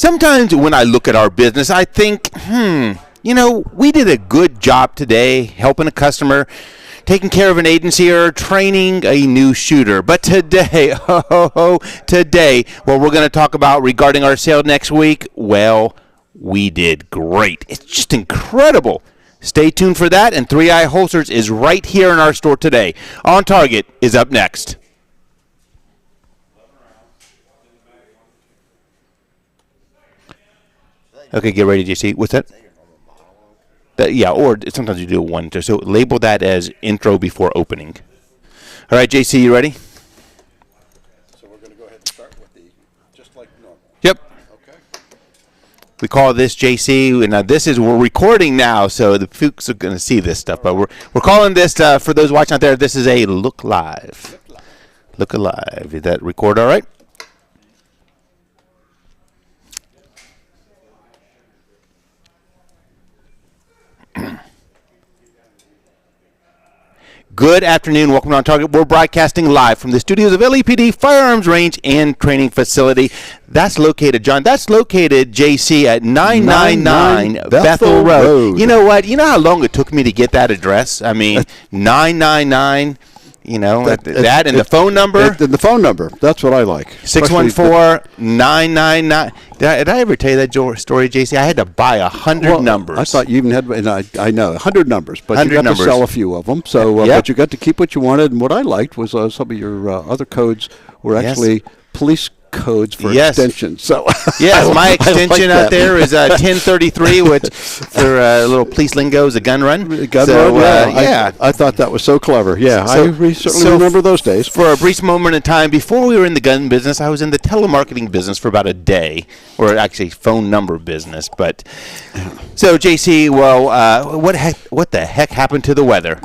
Sometimes when I look at our business, I think, we did a good job today helping a customer, taking care of an agency, or training a new shooter. But today, what we're going to talk about regarding our sale next week, well, we did great. It's just incredible. Stay tuned for that, and 3i Holsters is right here in our store today. OnTarget is up next. Okay, get ready, JC. What's that? Or sometimes you do one. So label that as intro before opening. All right, JC, you ready? So we're going to go ahead and start with just like normal. Yep. Okay. We call this JC, and we're recording now, so the folks are going to see this stuff. But we're calling this, for those watching out there, this is a Look Live. Look Alive. Is that record all right? Good afternoon. Welcome to OnTarget. We're broadcasting live from the studios of L.E.P.D. Firearms Range and Training Facility. That's located, JC, at 999 Bethel Road. You know what? You know how long it took me to get that address? I mean, 999. That and the phone number. The phone number. That's what I like. 614-999. Did I ever tell you that story, JC? I had to buy 100 numbers. I thought you even had, and I know, 100 numbers, but 100 you got to sell a few of them. So, yep. But you got to keep what you wanted. And what I liked was some of your other codes were actually police codes for extensions. So yes, my extension out there is 1033, which for a little police lingo is a gun run. I thought that was so clever. Yeah, I certainly remember those days. For a brief moment in time, before we were in the gun business, I was in the telemarketing business for about a day, or actually phone number business. But so JC, what the heck happened to the weather?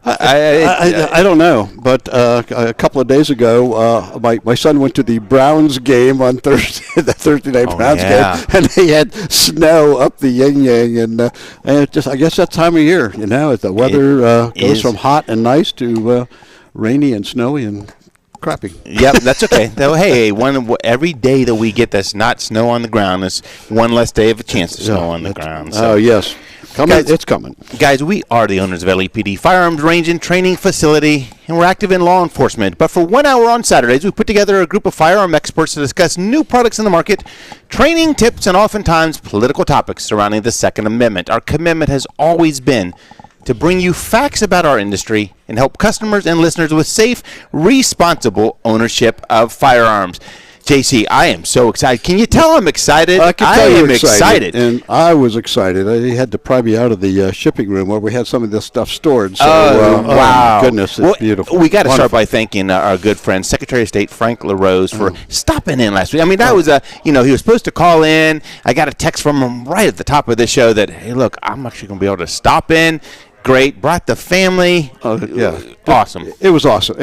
I don't know, but a couple of days ago, my son went to the Browns game on Thursday, the Thursday night Browns game, and they had snow up the yin-yang, and I guess that time of year, as the weather goes from hot and nice to rainy and snowy and crappy. Yep, that's okay. Hey, every day that we get that's not snow on the ground is one less day of a chance of snow on the ground. So. Oh, yes. It's coming. Guys, we are the owners of L.E.P.D. Firearms Range and Training Facility, and we're active in law enforcement. But for 1 hour on Saturdays, we put together a group of firearm experts to discuss new products in the market, training tips, and oftentimes political topics surrounding the Second Amendment. Our commitment has always been to bring you facts about our industry and help customers and listeners with safe, responsible ownership of firearms. JC, I am so excited. Can you tell I'm excited? I can tell you're excited. And I was excited. I had to pry me out of the shipping room where we had some of this stuff stored. So, wow. Oh, my goodness, it's beautiful. We got to start by thanking our good friend, Secretary of State Frank LaRose, for stopping in last week. I mean, that was he was supposed to call in. I got a text from him right at the top of the show that, hey, look, I'm actually going to be able to stop in. Great, brought the family. Awesome. It was awesome.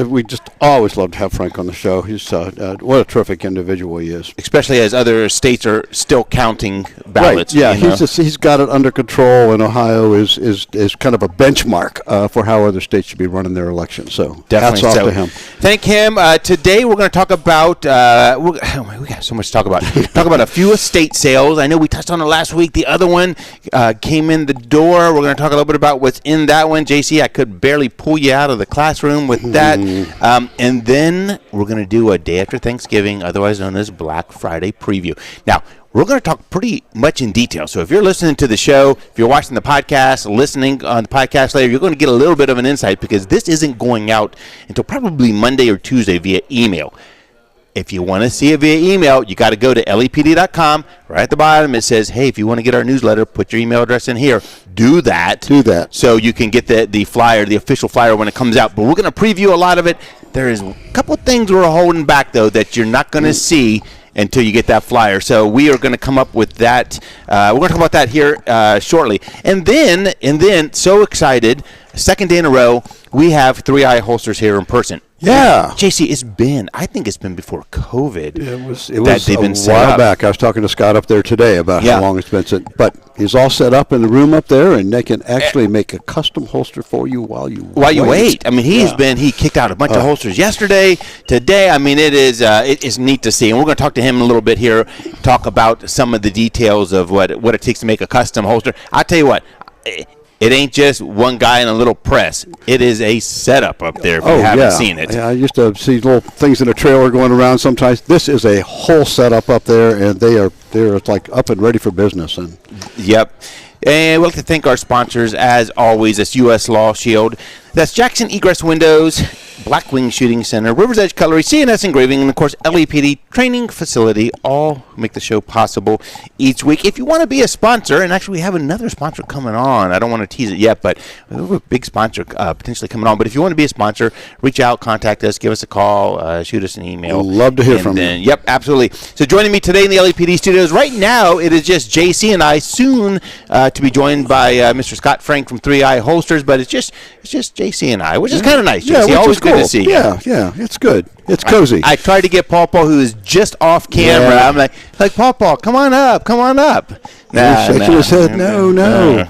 We just always love to have Frank on the show. He's what a terrific individual he is. Especially as other states are still counting ballots. Right. Yeah, he's got it under control, and Ohio is kind of a benchmark for how other states should be running their elections. So definitely hats off to him. Thank him. Today we're going to talk about we got so much to talk about. Talk about a few estate sales. I know we touched on it last week. The other one came in the door. We're going to talk a little bit about what's in that one. JC, I could barely pull you out of the classroom with that. And then we're going to do a day after Thanksgiving, otherwise known as Black Friday preview. Now, we're going to talk pretty much in detail. So if you're listening to the show, if you're watching the podcast, listening on the podcast later, you're going to get a little bit of an insight because this isn't going out until probably Monday or Tuesday via email. If you want to see it via email, you got to go to lepd.com. Right at the bottom, it says, hey, if you want to get our newsletter, put your email address in here. Do that. So you can get the flyer, the official flyer when it comes out. But we're going to preview a lot of it. There is a couple of things we're holding back, though, that you're not going to see until you get that flyer. So we are going to come up with that. We're going to talk about that here shortly. And then, so excited, second day in a row, we have 3i Holsters here in person. Yeah. JC, I think it's been before COVID. It was they've been a set while up. back. I was talking to Scott up there today about how long it's been since. But he's all set up in the room up there, and they can actually make a custom holster for you while you wait. I mean, he kicked out a bunch of holsters yesterday, today. I mean, it is neat to see. And we're going to talk to him in a little bit here, talk about some of the details of what it takes to make a custom holster. I'll tell you what. It ain't just one guy in a little press. It is a setup up there if you haven't seen it. Yeah, I used to see little things in a trailer going around sometimes. This is a whole setup up there, and they're like up and ready for business. And yep. And we'd like to thank our sponsors, as always. That's U.S. Law Shield. That's Jackson Egress Windows, Blackwing Shooting Center, River's Edge Cutlery, CNS Engraving, and, of course, L.E.P.D. Training Facility, all make the show possible each week. If you want to be a sponsor, and actually we have another sponsor coming on. I don't want to tease it yet, but we have a big sponsor potentially coming on. But if you want to be a sponsor, reach out, contact us, give us a call, shoot us an email. We'd love to hear from you. Yep, absolutely. So joining me today in the L.E.P.D. studios right now, it is just JC and I, soon to be joined by Mr. Scott Frank from 3i Holsters, but it's just JC and I, which is kind of nice, JC. Always good to see you. Yeah, it's good. It's cozy. I tried to get Paul, who is just off camera. Yeah. I'm like Paul, come on up. Shaking his head, no.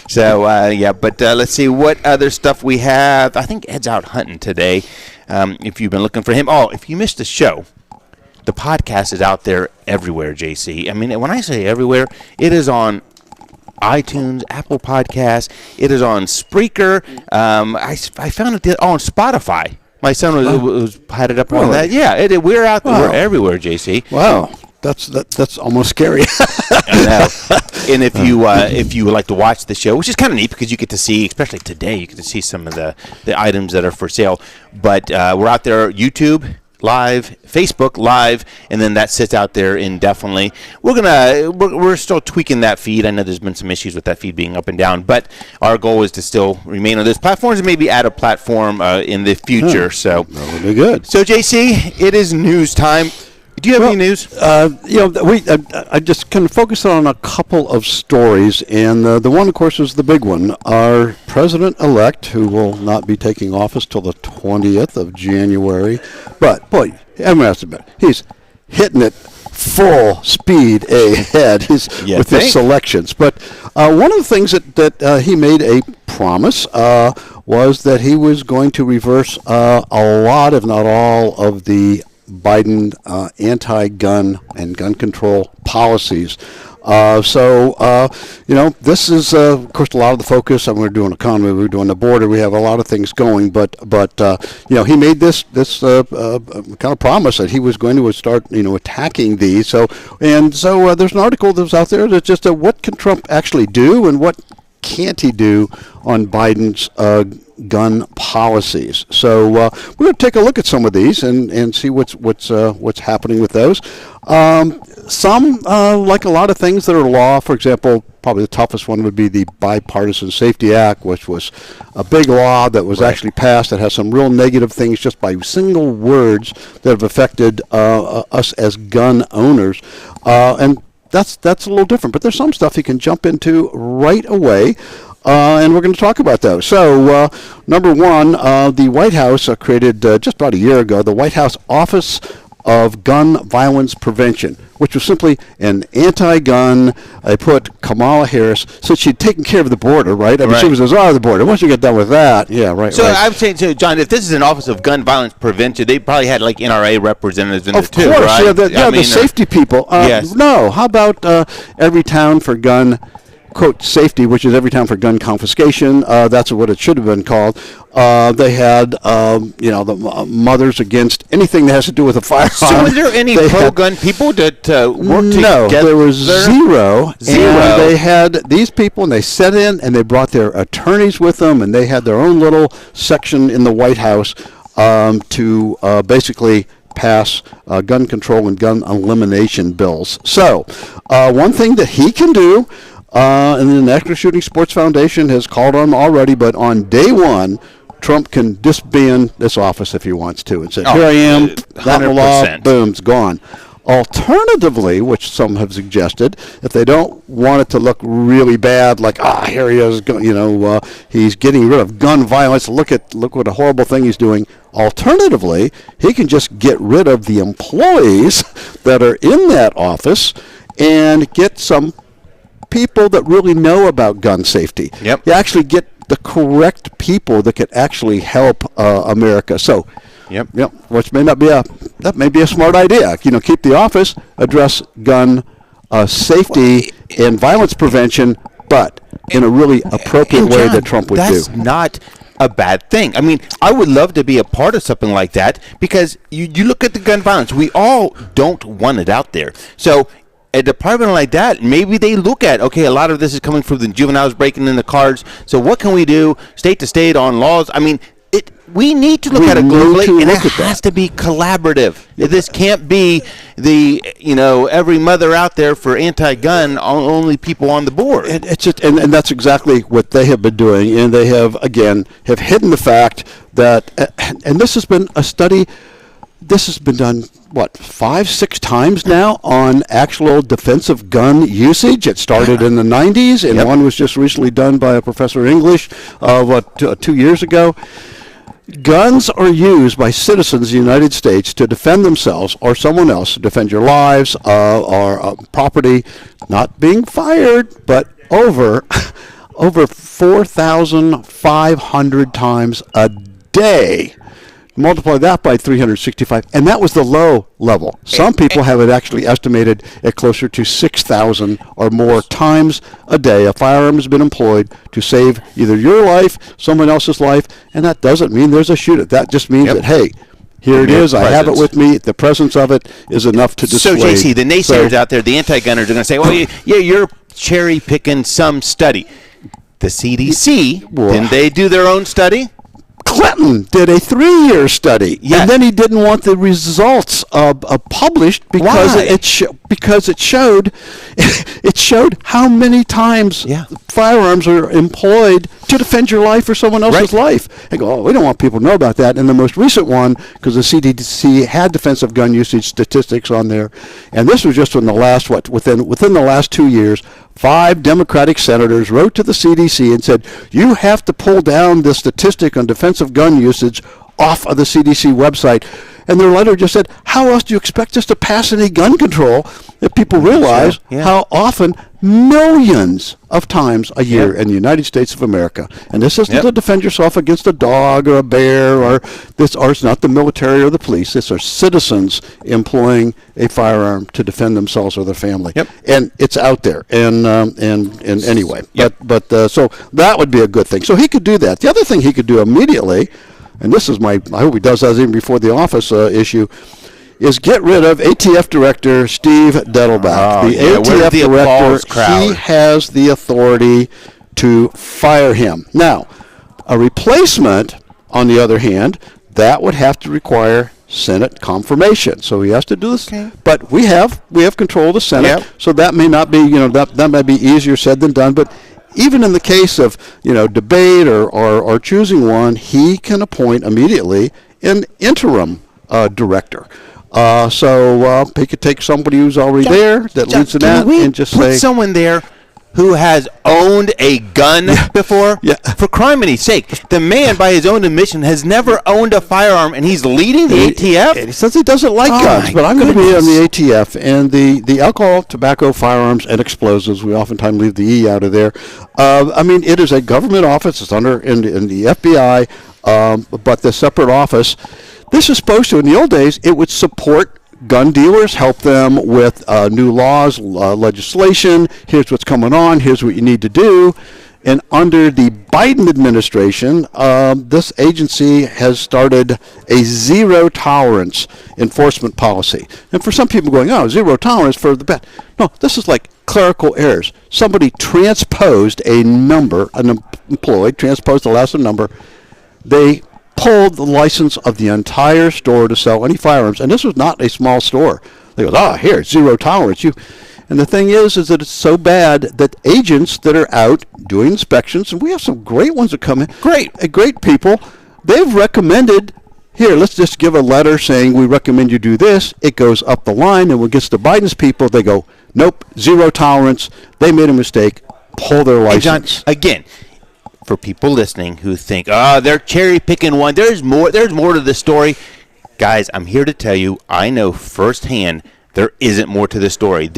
So, but let's see what other stuff we have. I think Ed's out hunting today. If you've been looking for him. Oh, if you missed the show, the podcast is out there everywhere, JC. I mean, when I say everywhere, it is on iTunes, Apple Podcasts. It is on Spreaker. I found it on Spotify. My son had it up on that. Yeah, we're out there. We're everywhere, JC. Wow. That's almost scary. And if you would like to watch the show, which is kind of neat because you get to see, especially today, you get to see some of the items that are for sale. But we're out there, YouTube Live, Facebook Live, and then that sits out there indefinitely. We're still tweaking that feed. I know there's been some issues with that feed being up and down, but our goal is to still remain on those platforms and maybe add a platform in the future. So that would be good. So JC, it is news time. Do you have any news? I just kind of focused on a couple of stories, and the one, of course, is the big one. Our president-elect, who will not be taking office till the 20th of January, but, boy, I'm going to admit, he's hitting it full speed ahead with his selections. But one of the things that he made a promise was that he was going to reverse a lot, if not all, of the Biden anti-gun and gun control policies. This is, of course, a lot of the focus. We're doing economy, we're doing the border. We have a lot of things going, but he made this kind of promise that he was going to start, attacking these. So there's an article that was out there that's just what can Trump actually do and what can't he do on Biden's gun policies. So we're going to take a look at some of these and see what's happening with those. Some, like a lot of things that are law, for example, probably the toughest one would be the Bipartisan Safety Act, which was a big law that was actually passed that has some real negative things just by single words that have affected us as gun owners. And that's a little different, but there's some stuff you can jump into right away, and we're going to talk about those. So, number one, the White House created just about a year ago the White House Office of Gun Violence Prevention, which was simply an anti-gun. They put Kamala Harris, since she'd taken care of the border, right? I mean, she was the czar of the border. Once you get done with that, So I'm saying, John, if this is an Office of Gun Violence Prevention, they probably had like NRA representatives in there too, right? Of course, the safety people. Yes. No, how about every town for gun, quote, safety, which is every town for gun confiscation. That's what it should have been called. They had, the mothers against anything that has to do with a firearm. So was there any pro-gun people that worked together? No, there was zero. And they had these people, and they sat in, and they brought their attorneys with them, and they had their own little section in the White House to basically pass gun control and gun elimination bills. So one thing that he can do, and the National Shooting Sports Foundation has called on him already, but on day one, Trump can disband this office if he wants to and say, here I am, that law, boom, it's gone. Alternatively, which some have suggested, if they don't want it to look really bad, like here he is, he's getting rid of gun violence. Look what a horrible thing he's doing. Alternatively, he can just get rid of the employees that are in that office and get some people that really know about gun safety. Yep. You actually get the correct people that could actually help America. So. Yep. Which may be a smart idea. Keep the office, address gun safety and violence prevention, but in a really appropriate way that Trump would do. That's not a bad thing. I mean, I would love to be a part of something like that, because you look at the gun violence. We all don't want it out there. So a department like that, maybe they look at, okay, a lot of this is coming from the juveniles breaking in the cars. So what can we do state to state on laws? I mean, we need to look at it globally, and it has to be collaborative. This can't be the every mother out there for anti-gun, only people on the board. And it's just, and that's exactly what they have been doing, and they have hidden the fact that, and this has been a study. This has been done 5-6 times now on actual defensive gun usage. It started in the 90s, and one was just recently done by a professor of English 2 years ago. Guns are used by citizens of the United States to defend themselves or someone else, to defend your lives or property, not being fired, but over 4,500 times a day. Multiply that by 365, and that was the low level. Some people have it actually estimated at closer to 6,000 or more times a day. A firearm has been employed to save either your life, someone else's life, and that doesn't mean there's a shooter. That just means that, hey, here it is. I have it with me. The presence of it is enough to dissuade. So, JC, the naysayers out there, the anti-gunners, are going to say, well, you're cherry-picking some study. The CDC, didn't they do their own study? Clinton did a 3-year study, and then he didn't want the results published because it showed how many times firearms are employed to defend your life or someone else's life. And go, we don't want people to know about that. And the most recent one, because the CDC had defensive gun usage statistics on there, and this was just in the last within the last 2 years. 5 Democratic senators wrote to the CDC and said, you have to pull down the statistic on defensive gun usage off of the CDC website. And their letter just said, how else do you expect us to pass any gun control if people realize how often, millions of times a year in the United States of America, and this isn't to defend yourself against a dog or a bear, or it's not the military or the police. These are citizens employing a firearm to defend themselves or their family. And it's out there. And anyway, but so that would be a good thing. So he could do that. The other thing he could do immediately, and this is I hope he does that even before the office issue, is get rid of ATF Director Steve Dettelbach. The ATF Director, he has the authority to fire him. Now, a replacement, on the other hand, that would have to require Senate confirmation. So he has to do this. But we have control of the Senate, so that may not be, that might be easier said than done. But even in the case of, debate or choosing one, he can appoint immediately an interim director. So he could take somebody who's already there that leads to that and just put someone there who has owned a gun before? For crimini's sake. The man, by his own admission, has never owned a firearm, and he's leading the ATF? And he says he doesn't like guns, but I'm going to be on the ATF. And the alcohol, tobacco, firearms, and explosives, we oftentimes leave the E out of there. It is a government office. It's under in the FBI, but the separate office. This is supposed to, in the old days, it would support gun dealers, help them with new laws, legislation. Here's what's coming on. Here's what you need to do. And under the Biden administration, this agency has started a zero-tolerance enforcement policy. And for some people going, zero tolerance for the bad. No, this is like clerical errors. Somebody transposed a number, an employee transposed the last number. They pulled the license of the entire store to sell any firearms, and this was not a small store. They go, here, zero tolerance. And the thing is that it's so bad that agents that are out doing inspections, and we have some great ones that come in, great people, they've recommended here, let's just give a letter saying we recommend you do this. It goes up the line, and when it gets to Biden's people, they go, nope, zero tolerance. They made a mistake. Pull their license. John, again, for people listening who think, they're cherry picking one. There's more to the story. Guys, I'm here to tell you, I know firsthand there isn't more to the story.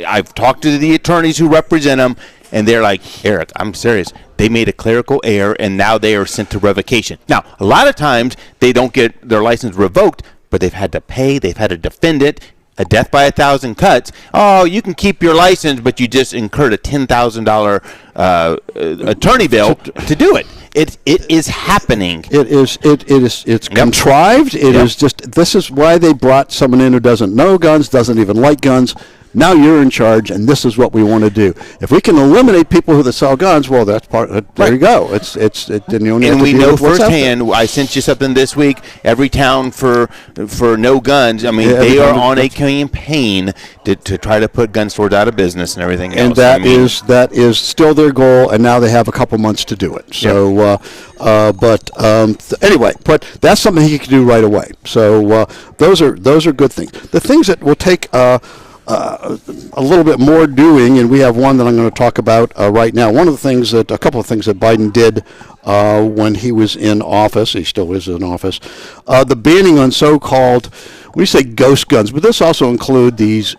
I've talked to the attorneys who represent them, and they're like, Eric, I'm serious. They made a clerical error, and now they are sent to revocation. Now, a lot of times they don't get their license revoked, but they've had to pay, they've had to defend it. A death by 1,000 cuts. Oh, you can keep your license, but you just incurred a $10,000 attorney bill to do it. It is happening. It's contrived. It is just, this is why they brought someone in who doesn't know guns, doesn't even like guns. Now you're in charge, and this is what we want to do. If we can eliminate people who sell guns, well, that's part. There you go. And we know firsthand. I sent you something this week. Every town for no guns. I mean, they are on a campaign to try to put gun stores out of business and everything else. And that is still their goal. And now they have a couple months to do it. So, anyway, but that's something he can do right away. So those are good things. The things that will take. A little bit more doing, and we have one that I'm going to talk about right now. A couple of things that Biden did when he was in office, he still is in office, the banning on so-called, we say ghost guns, but this also include these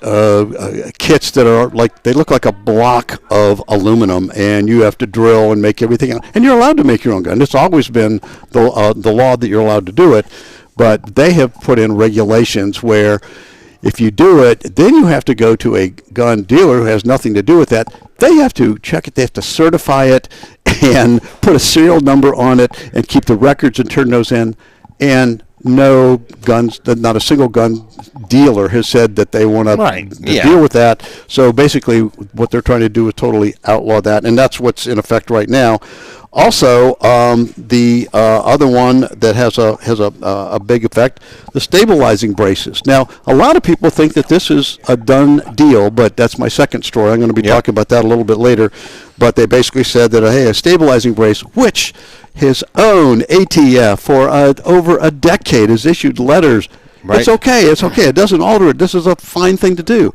kits that are they look like a block of aluminum, and you have to drill and make everything out. And you're allowed to make your own gun. It's always been the law that you're allowed to do it, but they have put in regulations where if you do it, then you have to go to a gun dealer who has nothing to do with that. They have to check it. They have to certify it and put a serial number on it and keep the records and turn those in. And no guns, not a single gun dealer has said that they want to deal with that. So basically what they're trying to do is totally outlaw that. And that's what's in effect right now. Also, the other one that has a big effect, the stabilizing braces. Now, a lot of people think that this is a done deal, but that's my second story. I'm going to be talking about that a little bit later. But they basically said that, a stabilizing brace, which his own ATF for over a decade has issued letters. Right. It's okay. It doesn't alter it. This is a fine thing to do.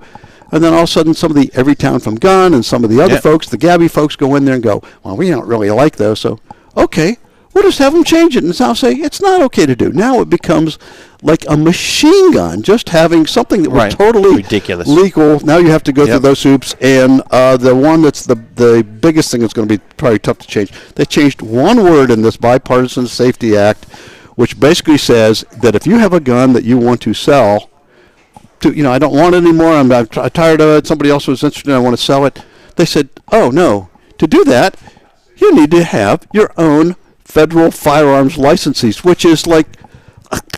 And then all of a sudden, some of the Everytown from Gun and some of the other folks, the Gabby folks, go in there and go, well, we don't really like those. So, okay, we'll just have them change it. And now say, it's not okay to do. Now it becomes like a machine gun, just having something that was totally ridiculous, legal. Now you have to go through those hoops. And the one that's the biggest thing that's going to be probably tough to change, they changed one word in this Bipartisan Safety Act, which basically says that if you have a gun that you want to sell, I don't want it anymore. I'm tired of it. Somebody else was interested. I want to sell it. They said, oh, no. To do that, you need to have your own federal firearms licenses, which is like,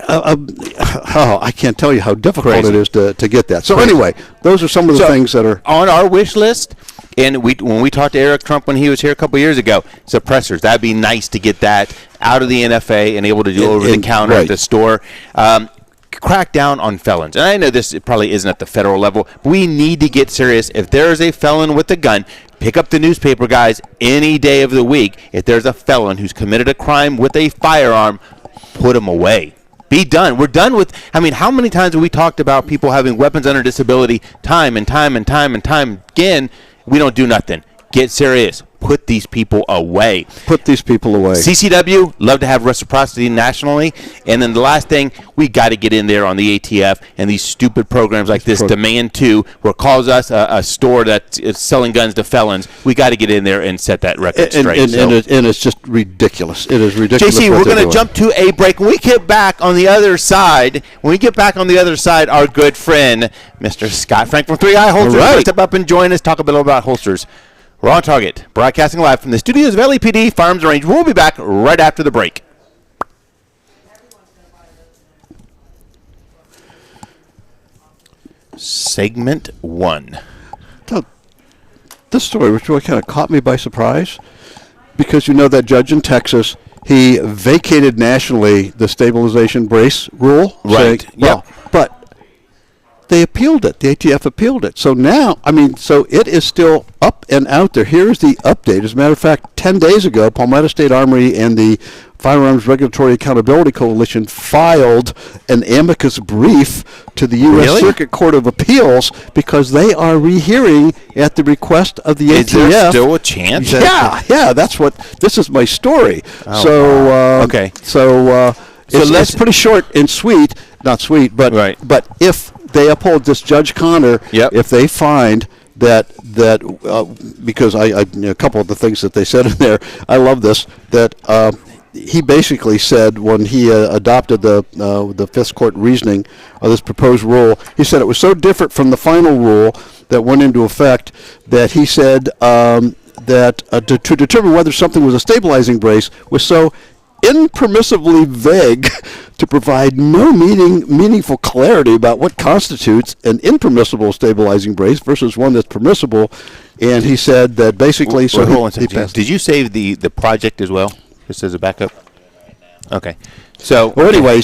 I can't tell you how difficult it is to get that. So anyway, those are some of the things that are on our wish list. And when we talked to Eric Trump when he was here a couple years ago, suppressors, that'd be nice to get that out of the NFA and able to do over the counter at the store. Crack down on felons. And I know this probably isn't at the federal level, but we need to get serious. If there is a felon with a gun, pick up the newspaper, guys, any day of the week. If there's a felon who's committed a crime with a firearm, put him away. Be done. We're done with, how many times have we talked about people having weapons under disability time and time again? We don't do nothing. Get serious. Put these people away. CCW, love to have reciprocity nationally. And then the last thing, we got to get in there on the ATF and these stupid programs like this Demand 2, where it calls us a store that's selling guns to felons. We got to get in there and set that record straight. And it's just ridiculous. It is ridiculous. JC, we're going to jump to a break. When we get back on the other side, our good friend, Mr. Scott Frank from 3i Holsters, will step up and join us, talk a bit about holsters. We're on target, broadcasting live from the studios of L.E.P.D. Firearms Range. We'll be back right after the break. Segment 1. This story, which really kind of caught me by surprise, because that judge in Texas, he vacated nationally the stabilization brace rule. Right. Saying, but they appealed it. The ATF appealed it. So now, so it is still up and out there. Here's the update. As a matter of fact, 10 days ago, Palmetto State Armory and the Firearms Regulatory Accountability Coalition filed an amicus brief to the U.S. Circuit Court of Appeals because they are rehearing at the request of the ATF. Is there still a chance? Yeah. This is my story. Okay. So it's pretty short and sweet. Not sweet, but if they uphold this, Judge Connor, if they find that because a couple of the things that they said in there, I love this, that he basically said when he adopted the Fifth Court reasoning of this proposed rule, he said it was so different from the final rule that went into effect that he said that to determine whether something was a stabilizing brace was so impermissibly vague to provide no meaningful clarity about what constitutes an impermissible stabilizing brace versus one that's permissible. And he said that basically... Did you save the project as well, just as a backup? Okay. So... Well, anyway,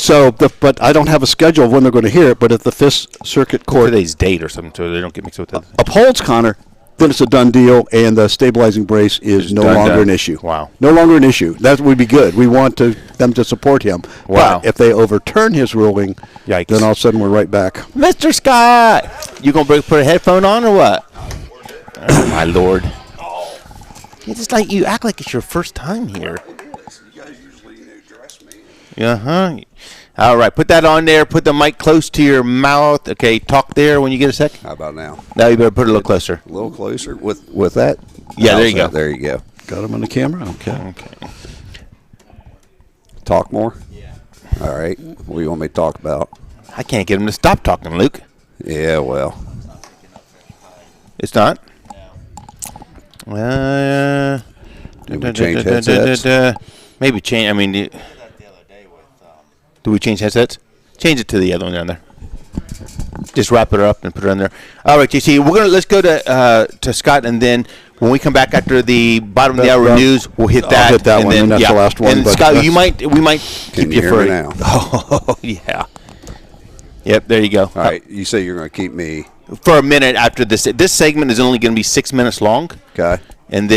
but I don't have a schedule of when they're going to hear it, but if the Fifth Circuit Court... Today's date or something, so they don't get mixed up with that. Upholds Connor, then it's a done deal, and the stabilizing brace is no longer an issue. Wow. No longer an issue. That would be good. We want them to support him. Wow. But if they overturn his ruling, Yikes. then all of a sudden we're right back. Mr. Scott, you going to put a headphone on or what? Oh, my Lord. It's just like you act like it's your first time here. You guys usually address me. Uh-huh. All right, put that on there. Put the mic close to your mouth. Okay, talk there when you get a sec. How about now? Now you better put it a little closer. A little closer with that? Yeah, there you go. There you go. Got him on the camera? Okay. Talk more? Yeah. All right. What do you want me to talk about? I can't get him to stop talking, Luke. Yeah, well. It's not? Did we change headsets? Maybe change. Do we change headsets? Change it to the other one down there. Just wrap it up and put it on there. All right, JC, let's go to Scott, and then when we come back after the bottom of the hour news, we'll hit that. I'll hit that one, and that's the last one. And Scott, we might keep you for now. Oh yeah. Yep, there you go. All right, you say you're going to keep me for a minute after this. This segment is only going to be 6 minutes long. Okay. And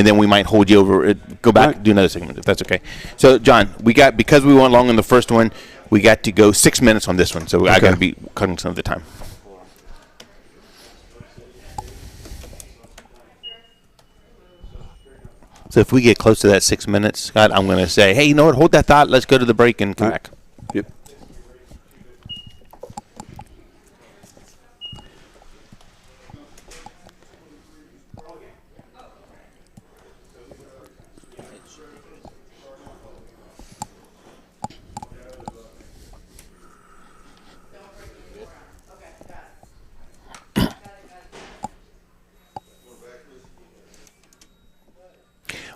then we might hold you over. Go back, do another segment if that's okay. So, John, because we went long on the first one, we got to go 6 minutes on this one. So I got to be cutting some of the time. So if we get close to that 6 minutes, Scott, I'm going to say, hey, you know what? Hold that thought. Let's go to the break and come back. Yep.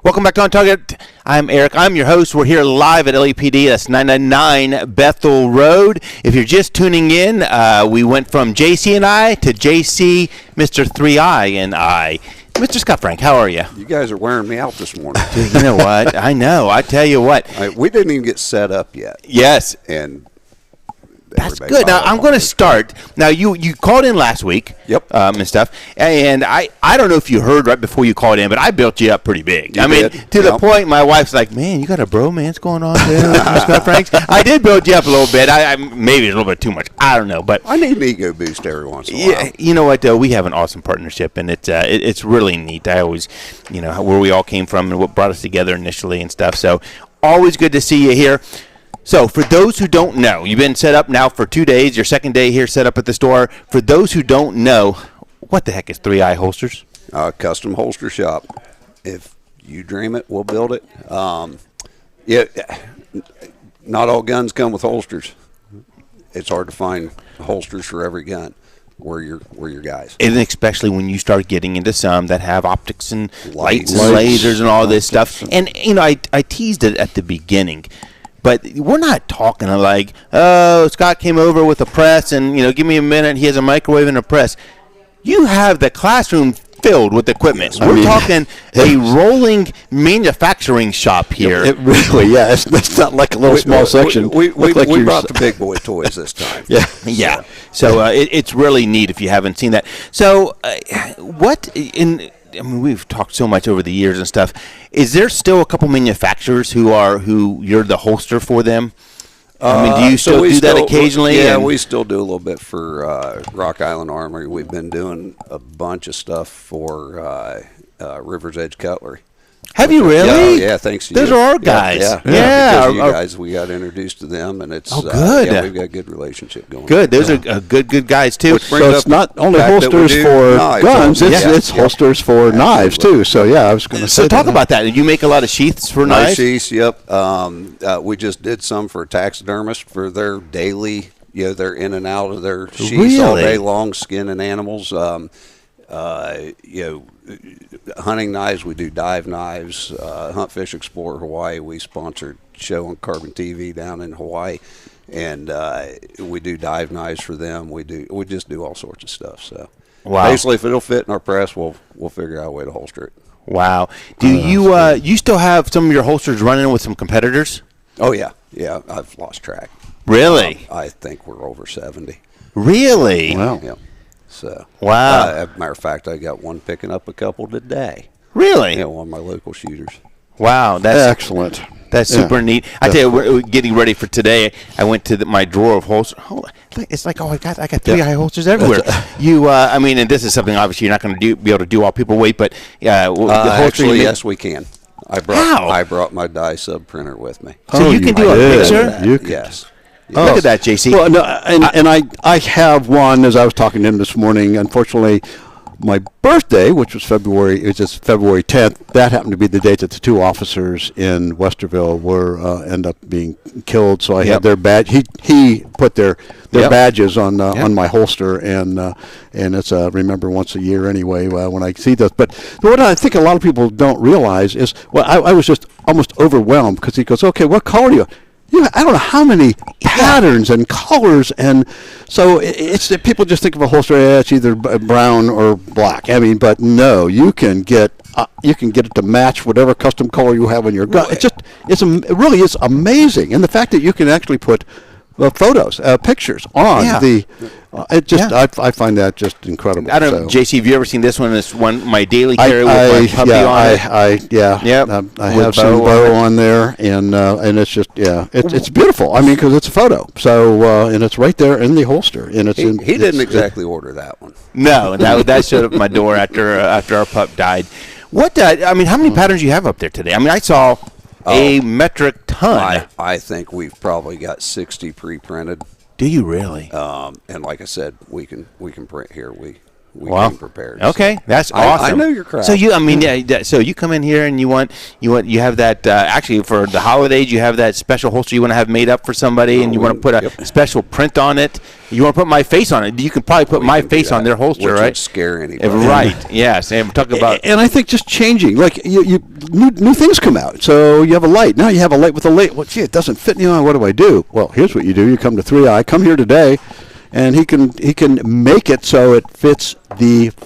Welcome back to OnTarget. I'm Eric. I'm your host. We're here live at L.E.P.D. That's 999 Bethel Road. If you're just tuning in, we went from JC and I to JC, Mr. 3I and I. Mr. Scott Frank, how are you? You guys are wearing me out this morning. Dude, you know what? I know. I tell you what. We didn't even get set up yet. Yes. And that's good. Now, I'm going to start. Now, you called in last week. Yep. And stuff. And I don't know if you heard right before you called in, but I built you up pretty big. You did. To the point my wife's like, man, you got a bromance going on there, Mr. Scott Franks. I did build you up a little bit. I maybe a little bit too much. I don't know. But I need an ego boost every once in a while. You know what, though? We have an awesome partnership, and it's really neat. I always, where we all came from and what brought us together initially and stuff. So always good to see you here. So, for those who don't know, you've been set up now for 2 days, your second day here set up at the store. For those who don't know, what the heck is 3i Holsters? Custom holster shop. If you dream it, we'll build it. Not all guns come with holsters. It's hard to find holsters for every gun. We're your guys. And especially when you start getting into some that have optics and lights and lasers and all this stuff. And, I teased it at the beginning. But we're not talking like, oh, Scott came over with a press and, give me a minute. He has a microwave and a press. You have the classroom filled with equipment. We're talking a rolling manufacturing shop here. It really, yeah. It's not like a little small section. We like brought the big boy toys this time. Yeah. Yeah. So it's really neat if you haven't seen that. So I mean, we've talked so much over the years and stuff. Is there still a couple manufacturers who you're the holster for them? I mean, do you still do that occasionally? Yeah, we still do a little bit for Rock Island Armory. We've been doing a bunch of stuff for River's Edge Cutlery. Have you really? Yeah, thanks to Those you. are our guys. Yeah. Because of you guys, we got introduced to them, and it's good. Yeah, we've got a good relationship going. Good. Those are good guys too. So it's not only holsters for guns; it's holsters for knives too. So yeah, I was going to say. So talk about that. You make a lot of sheaths for knives. Sheaths. Yep. We just did some for taxidermists for their daily. They're in and out of their sheaths all day long, skinning animals. Hunting knives, we do dive knives. Hunt, Fish, Explore Hawaii, we sponsored a show on Carbon TV down in Hawaii, and we do dive knives for them. We just do all sorts of stuff. So basically, if it'll fit in our press, we'll figure out a way to holster it. Wow. Do you still have some of your holsters running with some competitors? Oh yeah. I've lost track. Really? I think we're over 70. Really? Wow. Yeah. So, wow. As a matter of fact, I got one picking up a couple today. Really? Yeah, one of my local shooters. Wow, that's excellent. That's super neat. I tell you, we're getting ready for today. I went to my drawer of holsters. It's like, I got 3-eye holsters everywhere. I mean, and this is something obviously you're not going to be able to do while people wait, but the holster. Actually, yes, we can. I brought my dye sub printer with me. So you can do a picture? Yes. Look at that, JC. Well, no, and I have one, as I was talking to him this morning. Unfortunately, my birthday, which was February 10th, that happened to be the date that the 2 officers in Westerville end up being killed. So I had their badge. He put their badges on my holster, and it's remember once a year anyway when I see this. But what I think a lot of people don't realize is, I was just almost overwhelmed because he goes, okay, what color do you? I don't know how many patterns and colors, and so it's people just think of a holster. It's either brown or black. I mean, but no, you can get it to match whatever custom color you have on your gun. It really is amazing, and the fact that you can actually put photos, pictures on I find that just incredible. I don't know, JC, have you ever seen this one? This one, my daily carry with my puppy on it. I have some bow on there, and it's just it's beautiful. I mean, because it's a photo, so and it's right there in the holster, and it's he didn't exactly order that one. No, that showed up at my door after our pup died. What? I mean, how many patterns do you have up there today? I mean, I saw a metric ton. I think we've probably got 60 pre-printed. Do you really? And like I said, we can print here. We came prepared. Okay, that's awesome. I know your craft. So so you come in here and you have that actually for the holidays you have that special holster you want to have made up for somebody and you want to put a special print on it. You want to put my face on it. You can probably put my face on their holster, which right? Would scare anybody. Right. Yes. And we're talking about. And I think just changing, like new things come out. So you have a light. Now you have a light with a light. Well, gee, it doesn't fit me on. What do I do? Well, here's what you do. You come to 3i. Come here today. And he can make it so it fits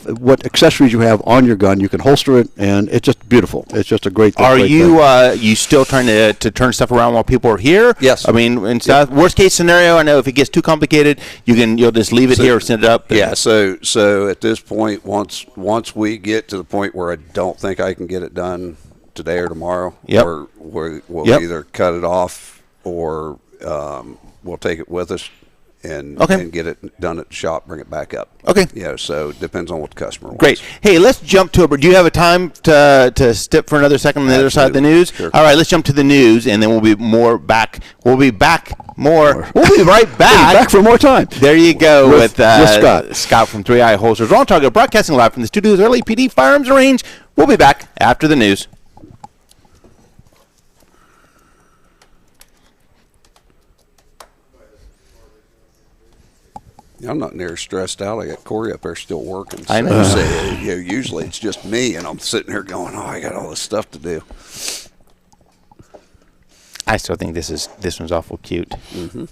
what accessories you have on your gun. You can holster it, and it's just beautiful. It's just a great thing. Are you still trying to turn stuff around while people are here? Yes. I mean, and stuff. Worst case scenario, I know if it gets too complicated, you'll just leave it here or send it up. Yeah. So at this point, once we get to the point where I don't think I can get it done today or tomorrow, we'll either cut it off or we'll take it with us. And get it done at the shop, bring it back up. Okay. So it depends on what the customer wants. Great. Hey, let's jump to it. Do you have a time to step for another second on the other side of the news? Sure. All right, let's jump to the news, and then we'll be back. We'll be right back. We'll be back for more time. There you go with Scott. Scott from 3i Holsters. We're on Target, broadcasting live from the studios of L.E.P.D. Firearms Range. We'll be back after the news. I'm not near stressed out. I got Corey up there still working. So I know. Usually it's just me, and I'm sitting here going, I got all this stuff to do. I still think this one's awful cute. Mm-hmm.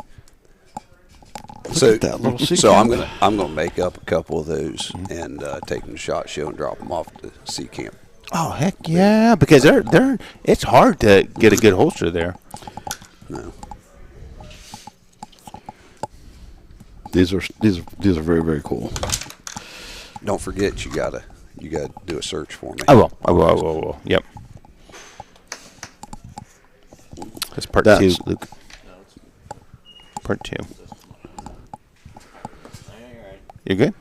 So, at that little sea so camp. I'm gonna make up a couple of those and take them to SHOT Show and drop them off at the sea camp. Oh heck yeah! Because they're it's hard to get a good holster there. No. These are very, very cool. Don't forget, you gotta do a search for me. I will. Yep. That's part 2, Luke. Part 2. You good?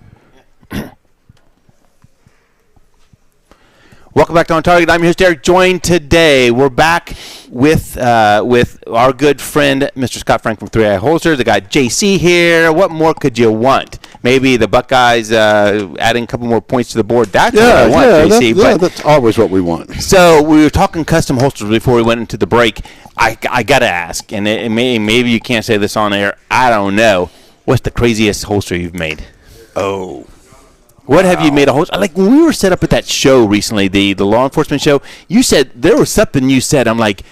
Welcome back to OnTarget. I'm your host, Eric. Joined today, we're back with our good friend, Mr. Scott Frank from 3i Holsters. I got JC here. What more could you want? Maybe the Buckeyes adding a couple more points to the board. That's what I want, JC. That's always what we want. So we were talking custom holsters before we went into the break. I got to ask, and maybe you can't say this on air. I don't know. What's the craziest holster you've made? Oh. What have you made a holster? Like when we were set up at that show recently, the law enforcement show, you said there was something you said. I'm like,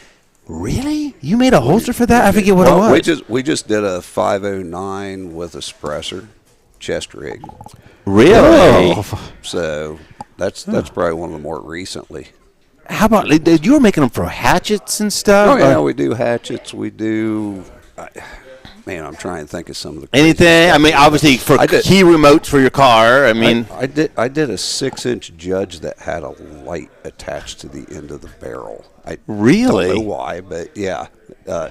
really? You made a holster for that? I forget what it was. We just did a 509 with a suppressor chest rig. Really? Oh. So that's probably one of the more recently. How about you were making them for hatchets and stuff? Oh yeah, we do hatchets. We do. Man, I'm trying to think of some of the anything. I mean, obviously for key remotes for your car. I mean, I did a 6-inch judge that had a light attached to the end of the barrel. I really don't know why, but yeah.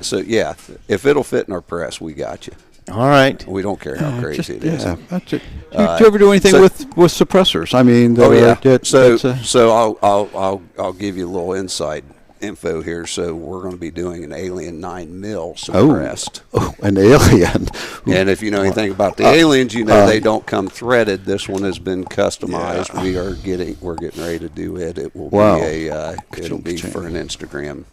So yeah, if it'll fit in our press, we got you. All right. We don't care how crazy it is. Yeah, that's it. Do you ever do anything with suppressors? I mean, so I'll give you a little inside info here. So we're going to be doing an Alien 9mm suppressed. Oh, an Alien. And if you know anything about the Aliens, you know they don't come threaded. This one has been customized. Yeah. We're getting ready to do it. It will be it'll be for an Instagram.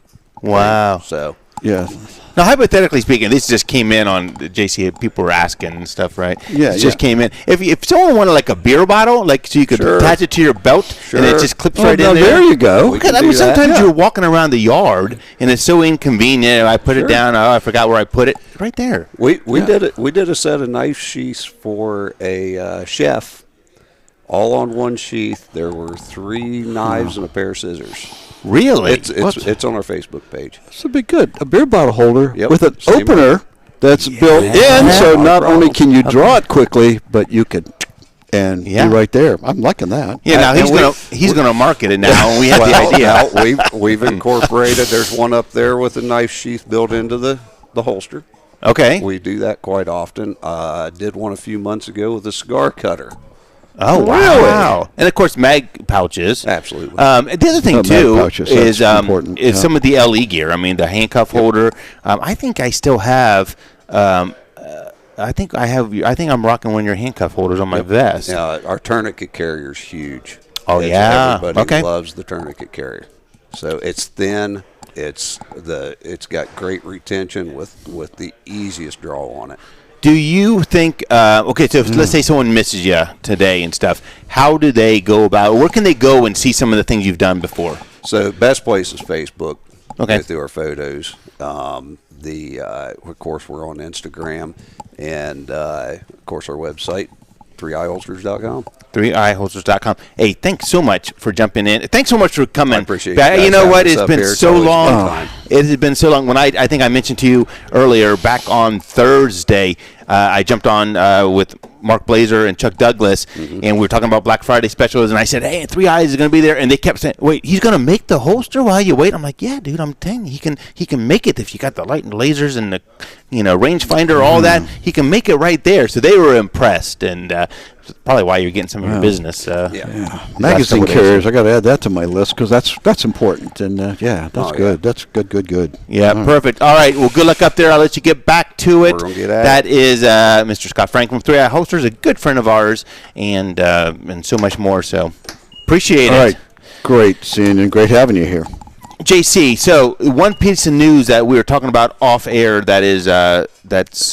Wow. So yeah. Now, hypothetically speaking, this just came in on JC. People were asking and stuff, right? Yeah, it just came in. If someone wanted like a beer bottle, like so you could attach it to your belt and it just clips right in there. There you go. I mean, sometimes you're walking around the yard and it's so inconvenient. I put it down. Oh, I forgot where I put it. Right there. We did it. We did a set of knife sheaths for a chef, all on one sheath. There were 3 knives and a pair of scissors. Really? It's on our Facebook page. This would be good. A beer bottle holder with an Same opener that's built in, so not only can you draw it quickly, but you could be right there. I'm liking that. Yeah, now he's gonna market it now, and we have the idea. Well, we've incorporated. There's one up there with a knife sheath built into the holster. Okay. We do that quite often. Did one a few months ago with a cigar cutter. Oh, wow. And, of course, mag pouches. Absolutely. And the other thing, too, is some of the LE gear. I mean, the handcuff holder. I think I still have I think I'm rocking one of your handcuff holders on my vest. Yeah, our tourniquet carrier is huge. Oh, yeah. Everybody loves the tourniquet carrier. So it's thin. It's got great retention with the easiest draw on it. Do you think, let's say someone misses you today and stuff, how do they go about, where can they go and see some of the things you've done before? So best place is Facebook. Okay. Go through our photos. Of course, we're on Instagram. And, of course, our website, 3iholsters.com. 3iholsters.com. Hey, thanks so much for jumping in. Thanks so much for coming. I appreciate it. You know what? It's been so long. It has been so long. When I think I mentioned to you earlier, back on Thursday, I jumped on with Mark Blazer and Chuck Douglas, and we were talking about Black Friday specials, and I said, hey, 3i is going to be there, and they kept saying, wait, he's going to make the holster while you wait? I'm like, yeah, dude, I'm telling you, he can make it if you got the light and lasers and the rangefinder, all that. He can make it right there. So they were impressed, and probably why you're getting some of your business. Magazine carriers, I got to add that to my list because that's important, and that's good. That's good. Yeah, perfect. All right, well, good luck up there. I'll let you get back to it. We're gonna get at that is Mr. Scott Frank from 3i Holsters, a good friend of ours, and so much more. So appreciate it. All right, great seeing you and great having you here. JC, so one piece of news that we were talking about off air that's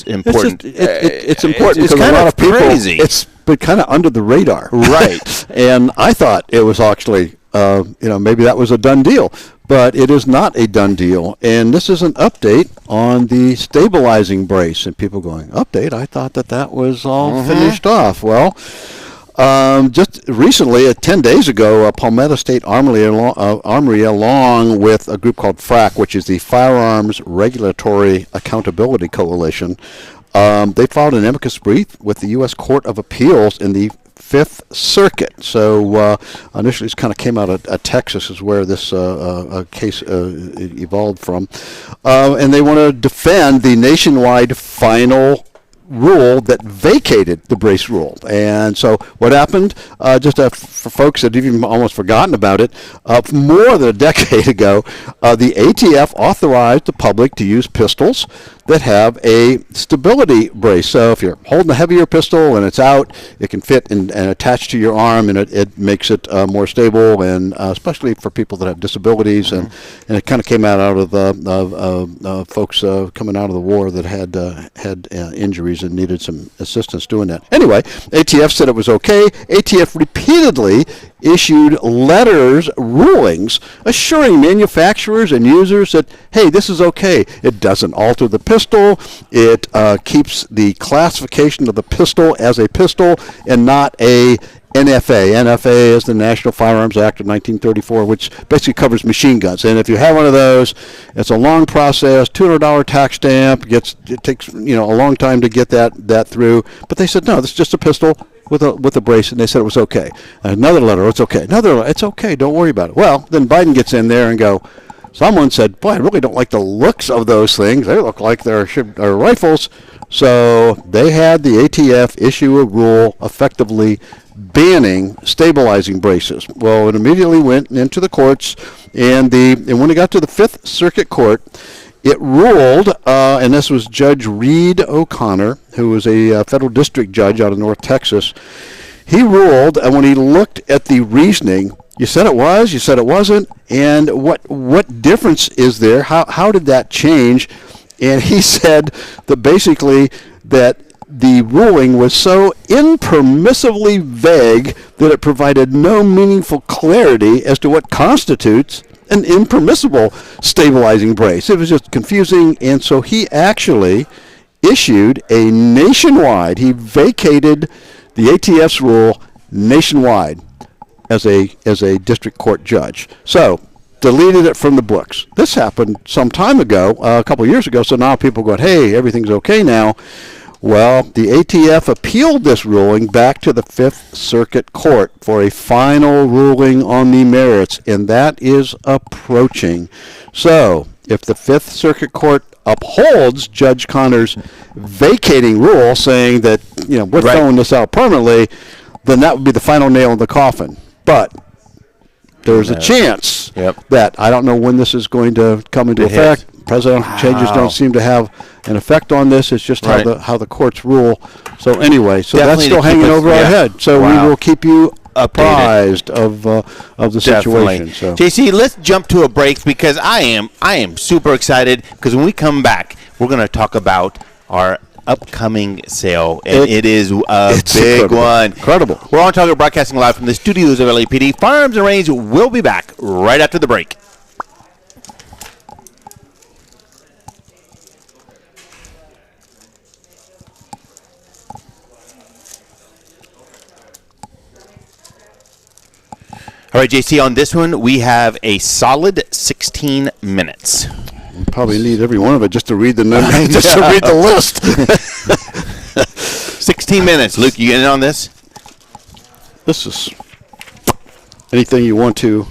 important. It's important it's because a lot of people, crazy. It's been kind of under the radar. Right. And I thought it was actually, maybe that was a done deal. but it is not a done deal. And this is an update on the stabilizing brace. And people going, update? I thought that was all finished off. Well, just recently, 10 days ago, Palmetto State Armory, along with a group called FRAC, which is the Firearms Regulatory Accountability Coalition, they filed an amicus brief with the U.S. Court of Appeals in the Fifth Circuit. So initially, it kind of came out of Texas, is where this case evolved from, and they want to defend the nationwide final rule that vacated the brace rule. And so what happened, for folks that have even almost forgotten about it, more than a decade ago, the ATF authorized the public to use pistols that have a stability brace. So if you're holding a heavier pistol and it's out, it can fit and attach to your arm, and it makes it more stable, and especially for people that have disabilities. And it kind of came out of the folks coming out of the war that had injuries and needed some assistance doing that. Anyway, ATF said it was okay. ATF repeatedly issued rulings assuring manufacturers and users that, hey, this is okay. It doesn't alter the pistol. It keeps the classification of the pistol as a pistol and not a NFA. NFA is the National Firearms Act of 1934, which basically covers machine guns. And if you have one of those, it's a long process, $200 tax stamp. It takes a long time to get that through. But they said, no, this is just a pistol with a brace, and they said it was okay. Another letter, it's okay. Another letter, it's okay. Don't worry about it. Well, then Biden gets in there and someone said, boy, I really don't like the looks of those things. They look like they're rifles. So they had the ATF issue a rule effectively banning stabilizing braces. Well, it immediately went into the courts, and when it got to the Fifth Circuit Court, it ruled, and this was Judge Reed O'Connor, who was a federal district judge out of North Texas. He ruled, and when he looked at the reasoning, you said it was, you said it wasn't, and what difference is there? How did that change? And he said that basically that the ruling was so impermissibly vague that it provided no meaningful clarity as to what constitutes an impermissible stabilizing brace. It was just confusing, and so he actually issued a nationwide, he vacated the ATF's rule nationwide as a district court judge. So deleted it from the books. This happened some time ago, a couple of years ago, so now people go, hey, everything's okay now. Well, the ATF appealed this ruling back to the Fifth Circuit Court for a final ruling on the merits, and that is approaching. So, if the Fifth Circuit Court upholds Judge Connor's vacating rule, saying that, we're throwing this out permanently, then that would be the final nail in the coffin. But there's a chance that, I don't know when this is going to come into effect. Presidential changes don't seem to have an effect on this. It's just how the courts rule. So anyway, that's still hanging over our head. So we will keep you apprised of the situation. So. JC, let's jump to a break because I am super excited because when we come back, we're going to talk about our upcoming sale, and it is a big one. Incredible. We're on Target, broadcasting live from the studios of L.E.P.D. Firearms and Range will be back right after the break. All right, JC, on this one, we have a solid 16 minutes. You probably need every one of it just to read the number, just to read the list. 16 minutes. Luke, you in on this? This is anything you want to.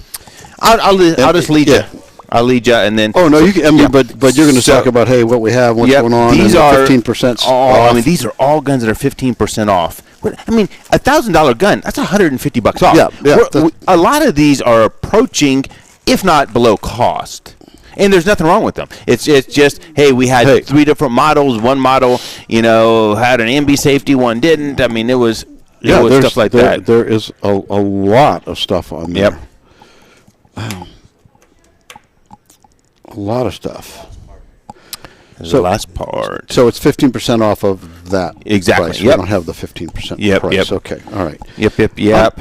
I'll just lead you. I'll lead you, and then. Oh no, you can. But you're going to talk about what we have, what's going on. These are 15% off. I mean, these are all guns that are 15% off. I mean, $1,000 gun, that's $150 off. Yeah. A lot of these are approaching, if not below cost. And there's nothing wrong with them. It's just, hey, we had 3 different models. One model, had an MB safety, one didn't. I mean, it was stuff like that. There is a lot of stuff on there. Yep. Wow. A lot of stuff. The last part. So it's 15% off of that. Exactly. Price. We don't have the 15% price. Yep. Okay. All right. Yep.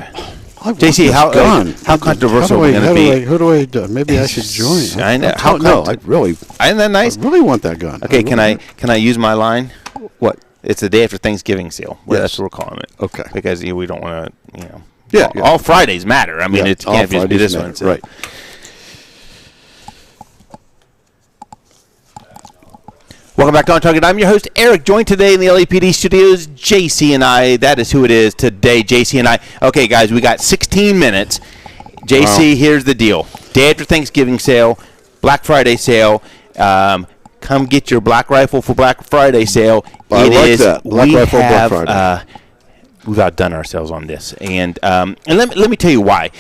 JC, how controversial are we going to be? Who do I do? Maybe I should join. I know. Isn't that nice? I really want that gun. Okay, can I use my line? What? It's the day after Thanksgiving sale. Yes. That's what we're calling it. Okay. Because we don't want to, Yeah. All Fridays matter. I mean, it can't just be this one. So. Right. Welcome back to OnTarget. I'm your host, Eric, joined today in the L.E.P.D. studios, JC and I. That is who it is today, JC and I. Okay, guys, we got 16 minutes. JC, Here's the deal. Day after Thanksgiving sale, Black Friday sale. Come get your Black Rifle for Black Friday sale. I like that. Black Rifle Black Friday. We've outdone ourselves on this. And let me tell you why.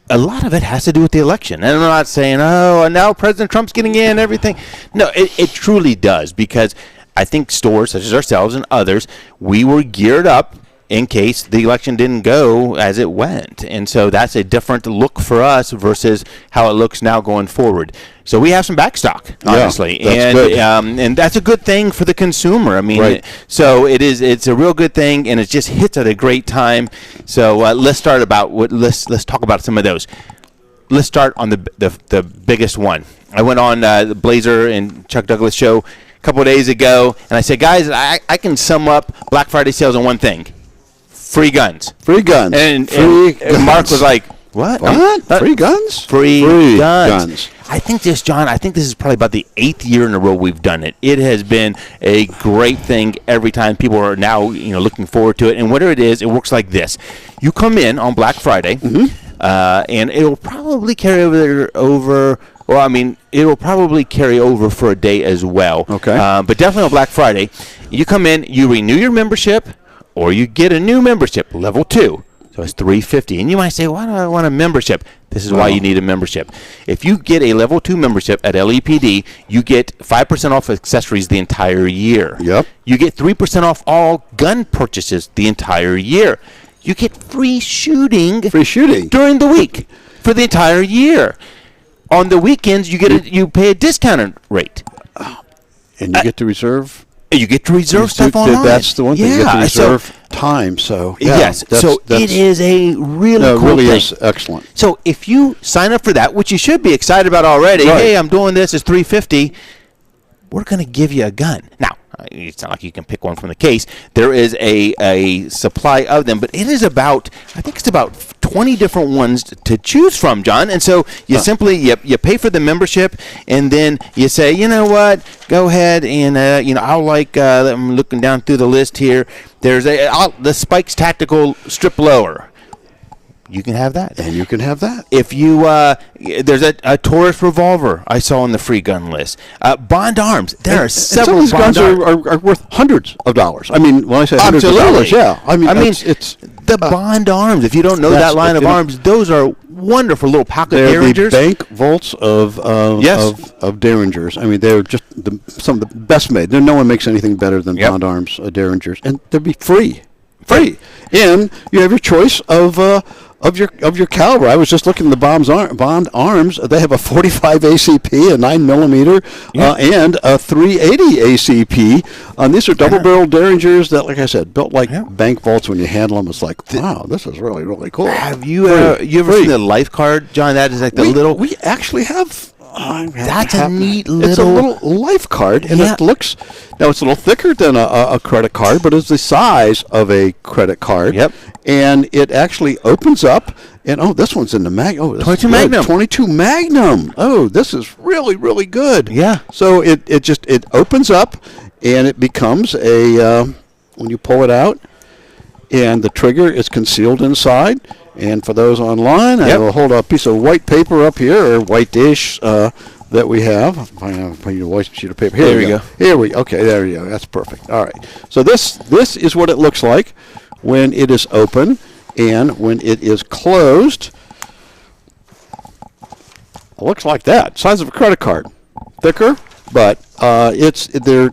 A lot of it has to do with the election. And I'm not saying, and now President Trump's getting in, everything. No, it truly does, because I think stores such as ourselves and others, we were geared up in case the election didn't go as it went. And so that's a different look for us versus how it looks now going forward. So we have some backstock, honestly. Yeah, that's good. And that's a good thing for the consumer. I mean, right. It's a real good thing, and it just hits at a great time. So let's talk about some of those. Let's start on the biggest one. I went on the Blazer and Chuck Douglas show a couple of days ago, and I said, guys, I can sum up Black Friday sales on one thing. Free guns. Free guns. And Mark was like, what? Free guns? Free guns. I think this is probably about the 8th year in a row we've done it. It has been a great thing every time. People are now looking forward to it. And whatever it is, it works like this. You come in on Black Friday, and it will probably carry over. Well, I mean, it will probably carry over for a day as well. Okay. But definitely on Black Friday, you come in, you renew your membership, or you get a new membership, level 2. So it's $350. And you might say, why do I want a membership? This is why you need a membership. If you get a level 2 membership at L.E.P.D., you get 5% off accessories the entire year. Yep. You get 3% off all gun purchases the entire year. You get free shooting during the week for the entire year. On the weekends, you pay a discounted rate. And you get to reserve? You get to reserve stuff online. That's the one thing. You get to reserve time. So yes, so it is a really cool thing. It really is excellent. So if you sign up for that, which you should be excited about already, right. Hey, I'm doing this, it's $350. We're going to give you a gun. Now, it's not like you can pick one from the case. There is a supply of them, but it's about 20 different ones to choose from, John. And so you simply you pay for the membership, and then you say, you know what, go ahead and I'm looking down through the list here. There's the Spikes Tactical Strip Lower. You can have that. And you can have that. If you, there's a Taurus revolver I saw on the free gun list. Bond arms. There are several. Some of these guns are worth hundreds of dollars. I mean, when I say hundreds of dollars, yeah. I mean it's the Bond arms. If you don't know that line of arms, those are wonderful little pocket derringers. They're the bank volts of derringers. I mean, they're just some of the best made. No one makes anything better than Bond arms derringers, and they'll be free. And you have your choice of your caliber. I was just looking at the Bond arms. They have a 45 ACP, a 9mm, and a 380 ACP. These are double-barrel derringers that, like I said, built like bank vaults. When you handle them, it's like, wow, this is really, really cool. Have you ever seen the life card, John? That is like little. We actually have. That's a neat little. It's a little life card, and it looks. Now it's a little thicker than a credit card, but it's the size of a credit card. Yep. And it actually opens up, and this one's in the mag. 22 Magnum. 22 Magnum. Oh, this is really, really good. Yeah. So it opens up, and it becomes a when you pull it out, and the trigger is concealed inside. And for those online, I will hold a piece of white paper up here, or white-ish, that we have. I'll find a white sheet of paper. Here we go. Okay, there you go. That's perfect. All right. So this is what it looks like when it is open, and when it is closed, it looks like that. Size of a credit card. Thicker, but they're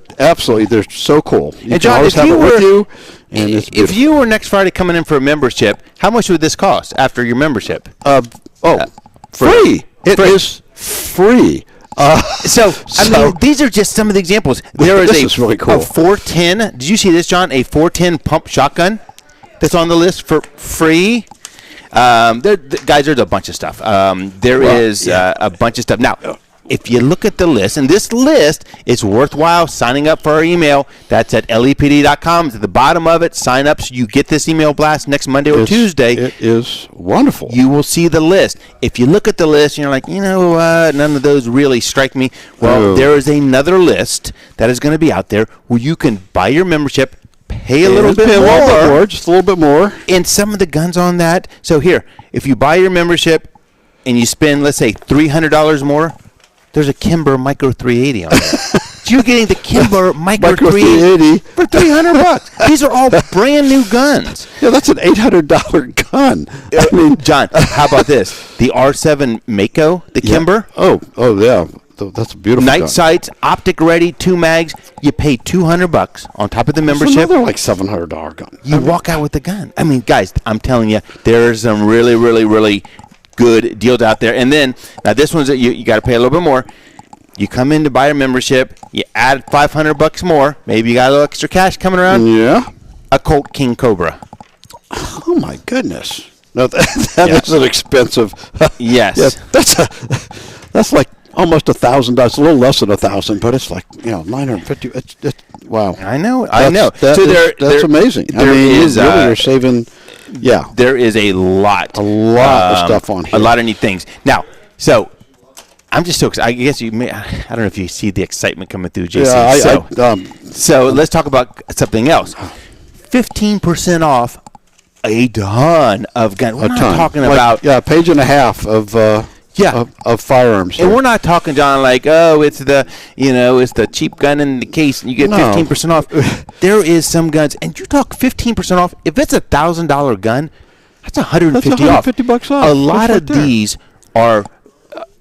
so cool. You and can John, always have it with you. And if you were next Friday coming in for a membership, how much would this cost after your membership? Free. It is free. I mean, these are just some of the examples. This is really cool. A 410. Did you see this, John? A 410 pump shotgun that's on the list for free. Guys, there's a bunch of stuff. There is a bunch of stuff. Now, if you look at the list, and this list is worthwhile signing up for our email. That's at lepd.com. It's at the bottom of it. Sign up so you get this email blast next Monday or Tuesday. It is wonderful. You will see the list. If you look at the list and you're like, none of those really strike me. Well, there is another list that is going to be out there where you can buy your membership, pay a little bit more, just a little bit more. And some of the guns on that. So here, if you buy your membership and you spend, let's say, $300 more, there's a Kimber Micro 380 on there. So you're getting the Kimber Micro 380 for $300. These are all brand new guns. Yeah, that's an $800 gun. I mean, John, how about this? The R7 Mako, the Kimber. Oh, yeah. That's a beautiful night gun. sights, optic ready, 2 mags. You pay $200 on top of the membership. It's another like $700 gun. You walk out with the gun. I mean, guys, I'm telling you, there's some really, really, really good deals out there. And then, now this one's you got to pay a little bit more. You come in to buy a membership, you add $500 more. Maybe you got a little extra cash coming around. Yeah. A Colt King Cobra. Oh my goodness. No, that is an expensive. Yes. Yeah, that's like almost $1,000. It's a little less than $1,000, but it's like $950. It's wow. I know. That's amazing. You're saving. Yeah. There is a lot of stuff on here. A lot of neat things. Now, so I'm just so excited. I guess I don't know if you see the excitement coming through, JC. Yeah, so let's talk about something else. 15% off a ton of guns. We're not talking about a page and a half of firearms. And we're not talking, John, like, it's the cheap gun in the case and you get 15% off. There is some guns, and you talk 15% off. If it's $1,000 gun, that's $150 off. $150 off. A lot of these are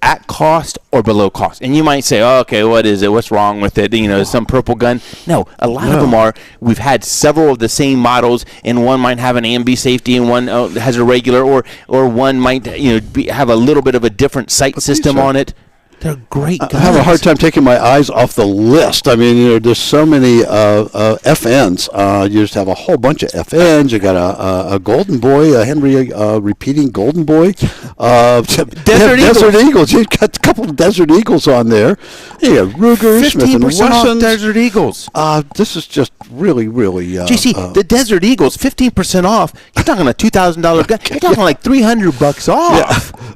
at cost or below cost. And you might say, okay, what is it? What's wrong with it? Some purple gun. No, a lot of them are. We've had several of the same models, and one might have an ambi safety and one has a regular, or one might have a little bit of a different sight system on it. They're great guns. I have a hard time taking my eyes off the list. I mean, there's so many FNs. You just have a whole bunch of FNs. You got a Golden Boy, a Henry repeating Golden Boy. Desert Eagles. You've got a couple of Desert Eagles on there. You got Ruger, Smith & Wesson. off Desert Eagles. This is just really, really... JC, the Desert Eagles, 15% off. You're talking a $2,000 gun. You're talking like $300 off. Yeah.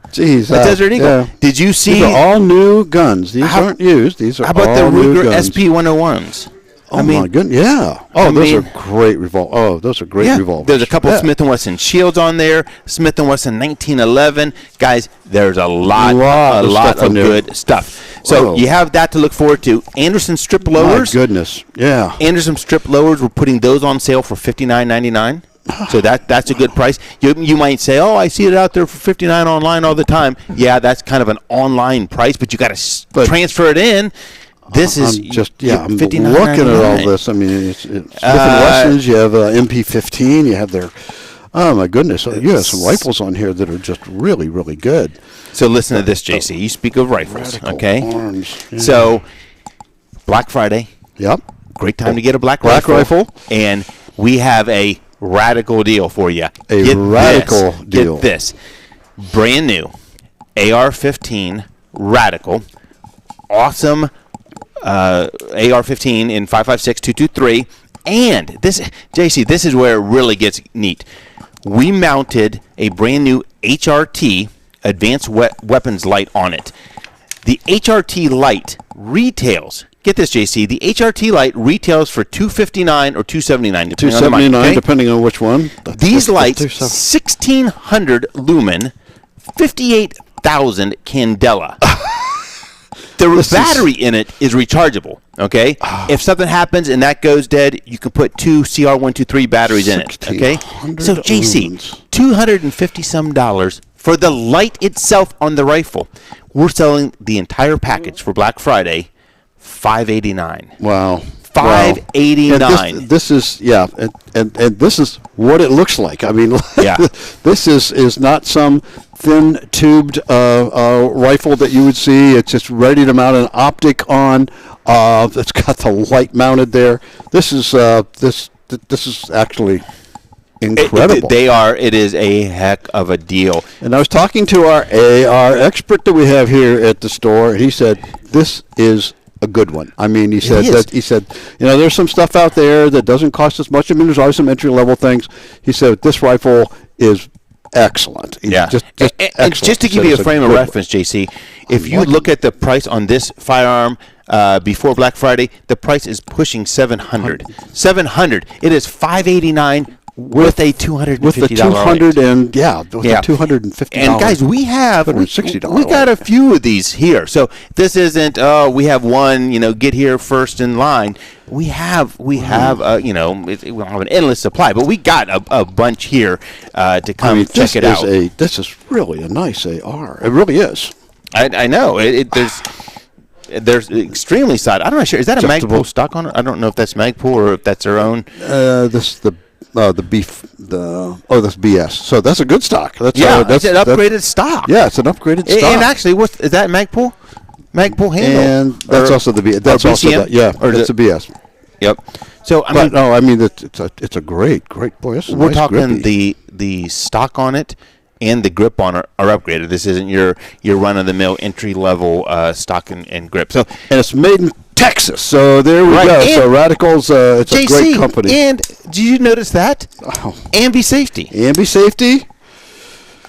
Jeez. The Desert Eagle. Yeah. Did you see... These are all new guns. These aren't used. These are all new guns. How about the Ruger SP-101s? My goodness, yeah. Those are great revolvers. Oh, those are great revolvers. There's a couple of Smith & Wesson Shields on there. Smith & Wesson 1911. Guys, there's a lot of good stuff. So you have that to look forward to. Anderson strip lowers. My goodness, yeah. Anderson strip lowers, we're putting those on sale for $59.99. So that's a good price. You might say, I see it out there for $59 online all the time. Yeah, that's kind of an online price, but you got to transfer it in. This is I'm looking at all this. I mean, it's Smith & Wessons. You have MP15. You have their, oh my goodness, you have some rifles on here that are just really, really good. So listen to this, JC. You speak of rifles, okay? Arms. Yeah. So Black Friday. Yep. Great time to get a black rifle. And we have a radical deal for you. Radical deal. Get this. Brand new AR-15 Radical. Awesome AR-15 in 5.56 223, and this, JC, this is where it really gets neat. We mounted a brand new HRT Advanced Weapons Light on it. The HRT Light retails. Get this, JC. The HRT Light retails for $259 or $279, depending on the mic, okay? Depending on which one. These lights, 1,600 lumen, 58,000 candela. The battery in it is rechargeable, okay? If something happens and that goes dead, you can put 2 CR123 batteries in it, okay? So, JC, $250 for the light itself on the rifle. We're selling the entire package for Black Friday, $589. Wow. $589. This is and this is what it looks like. I mean, this is not some thin tubed rifle that you would see. It's just ready to mount an optic on. It's got the light mounted there. This is actually incredible. It is a heck of a deal. And I was talking to our AR expert that we have here at the store, and he said, this is a good one. I mean, he said, there's some stuff out there that doesn't cost as much. I mean, there's always some entry-level things. He said, this rifle is excellent. Just and just to give you a frame of reference, JC, if you look at the price on this firearm before Black Friday, the price is pushing $700. $700. It is $589 with a $250 with the $250. And guys, we $160. got a few of these here. So this isn't we have one, get here first in line. We have we have an endless supply, but we got a bunch here to come check it out. This is really a nice AR. It really is. I know. There's extremely solid. I'm not sure. Is that a Magpul stock on it? I don't know if that's Magpul or if that's their own. That's BS. So that's a good stock. That's an upgraded stock. Yeah, it's an upgraded stock. And actually, is that Magpul? Magpul handle. And that's also the BS. That's also that's a BS. Yep. So it's a great boy. We're talking the stock on it and the grip on are upgraded. This isn't your run of the mill entry level stock and grip. So and it's made in Texas. So there we go. And so Radicals, it's JC, a great company. And did you notice that? Ambi Safety. Ambi Safety.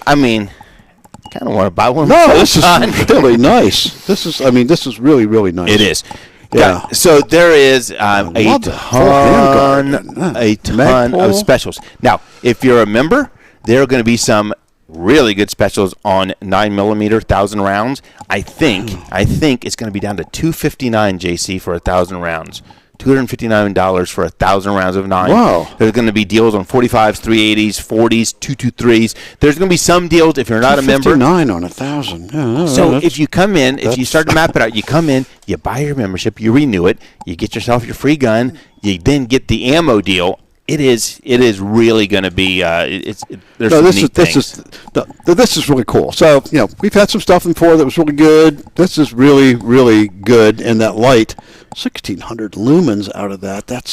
I mean, kind of want to buy one. No, this is really nice. This is really, really nice. It is. Yeah. So there is a ton of specials. Now, if you're a member, there are going to be some really good specials on 9mm 1,000 rounds. I think it's going to be down to $259, JC, for 1,000 rounds. $259 for 1,000 rounds of 9. Wow. There's going to be deals on 45s, 380s, 40s, 223s. There's going to be some deals if you're not a member. $259 on 1,000. Yeah, so if you come in, if you start to map it out, you come in, you buy your membership, you renew it, you get yourself your free gun, you then get the ammo deal. It is really going to be. This is really cool. So we've had some stuff before that was really good. This is really, really good, and that light, 1,600 lumens out of that. That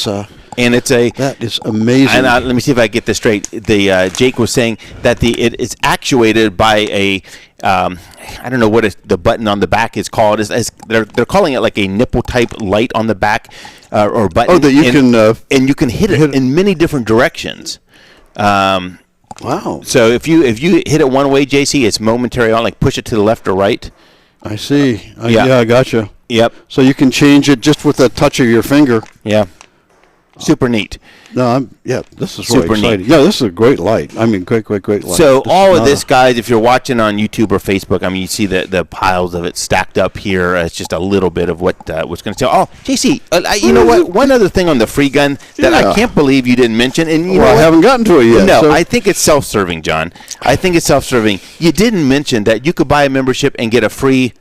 is amazing. And let me see if I get this straight. Jake was saying that it is actuated by a. I don't know what the button on the back is called. They're calling it like a nipple type light on the back or button. Oh, that you and you can hit it in many different directions. Wow! So if you hit it one way, JC, it's momentary on. Like push it to the left or right. I see. I gotcha. Yep. So you can change it just with a touch of your finger. Yeah. Super neat. No, this is really exciting. Neat. Yeah, this is a great light. I mean, great light. So all of this, guys, if you're watching on YouTube or Facebook, you see the piles of it stacked up here. It's just a little bit of what's going to tell. Oh, JC, you know what? One other thing on the free gun that I can't believe you didn't mention, and I haven't gotten to it yet. No, so. I think it's self-serving, John. I think it's self-serving. You didn't mention that you could buy a membership and get a free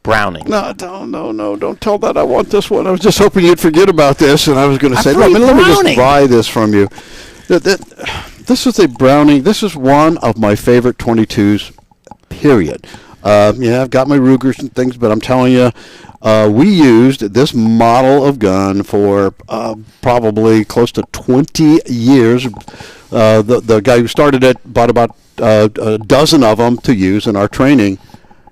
Browning. No, don't tell that. I want this one. I was just hoping you'd forget about this, and I was going to say, let me just buy this from you. This is a Browning. This is one of my favorite 22s, period. I've got my Rugers and things, but I'm telling you, we used this model of gun for probably close to 20 years. The guy who started it bought about a dozen of them to use in our training.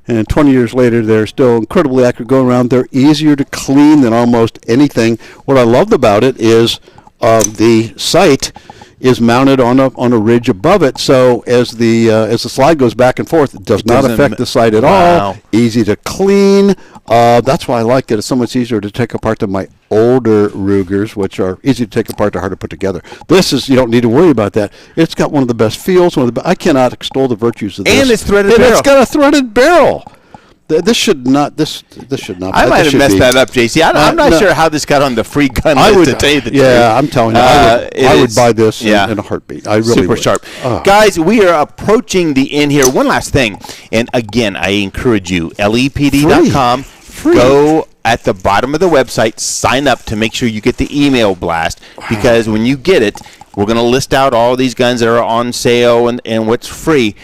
And 20 years later, they're still incredibly accurate going around. They're easier to clean than almost anything. What I loved about it is the sight is mounted on a ridge above it, so as the slide goes back and forth, it does not affect the sight at all. Easy to clean. That's why I like it. It's so much easier to take apart than my older Rugers, which are easy to take apart, they're hard to put together. This is, you don't need to worry about that. It's got one of the best feels. I cannot extol the virtues of this. And it's threaded barrel. It's got a threaded barrel. This should not. I might have messed that up, JC. I'm not sure how this got on the free gun list, to tell you the truth. Yeah, I'm telling you, I would buy this in a heartbeat. I really would. Super sharp. Guys, we are approaching the end here. One last thing, and again, I encourage you, LEPD.com. Go at the bottom of the website, sign up to make sure you get the email blast, because when you get it, we're going to list out all these guns that are on sale and what's free.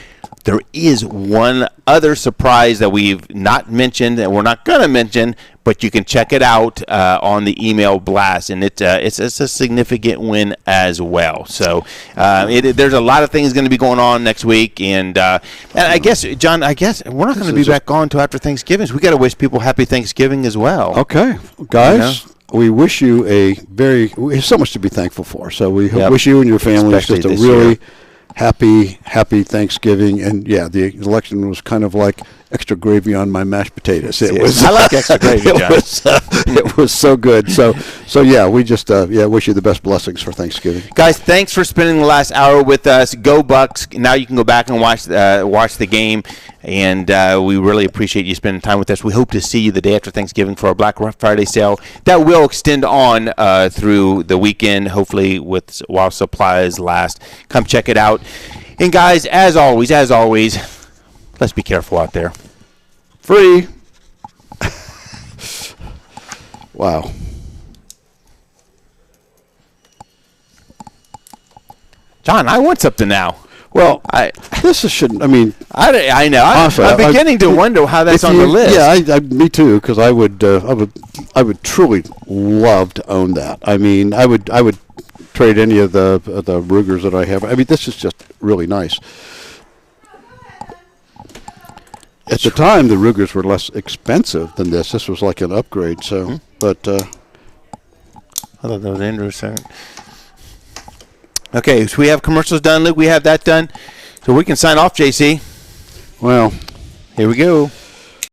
There is one other surprise that we've not mentioned and we're not going to mention, but you can check it out on the email blast, and it's a significant win as well. So there's a lot of things going to be going on next week, and I guess, John, we're not going to be back on until after Thanksgiving, so we got to wish people happy Thanksgiving as well. Okay, guys. We wish you we have so much to be thankful for. So we wish you and your families just a really happy Thanksgiving. And the election was kind of like extra gravy on my mashed potatoes. It was. I like extra gravy, John. It was so good. So we just wish you the best blessings for Thanksgiving. Guys, thanks for spending the last hour with us. Go Bucks! Now you can go back and watch the game, and we really appreciate you spending time with us. We hope to see you the day after Thanksgiving for our Black Friday sale that will extend on through the weekend, hopefully while supplies last. Come check it out. And guys, as always, let's be careful out there. Free. Wow. John, I want something now. Well, this shouldn't. I mean, I know. Honestly, I'm beginning to wonder how that's on the list. Yeah, me too. Because I would truly love to own that. I mean, I would trade any of the Rugers that I have. I mean, this is just really nice. At the time, the Rugers were less expensive than this. This was like an upgrade. So, but I thought that was interesting. Okay, so we have commercials done, Luke. We have that done. So we can sign off, JC. Well, here we go.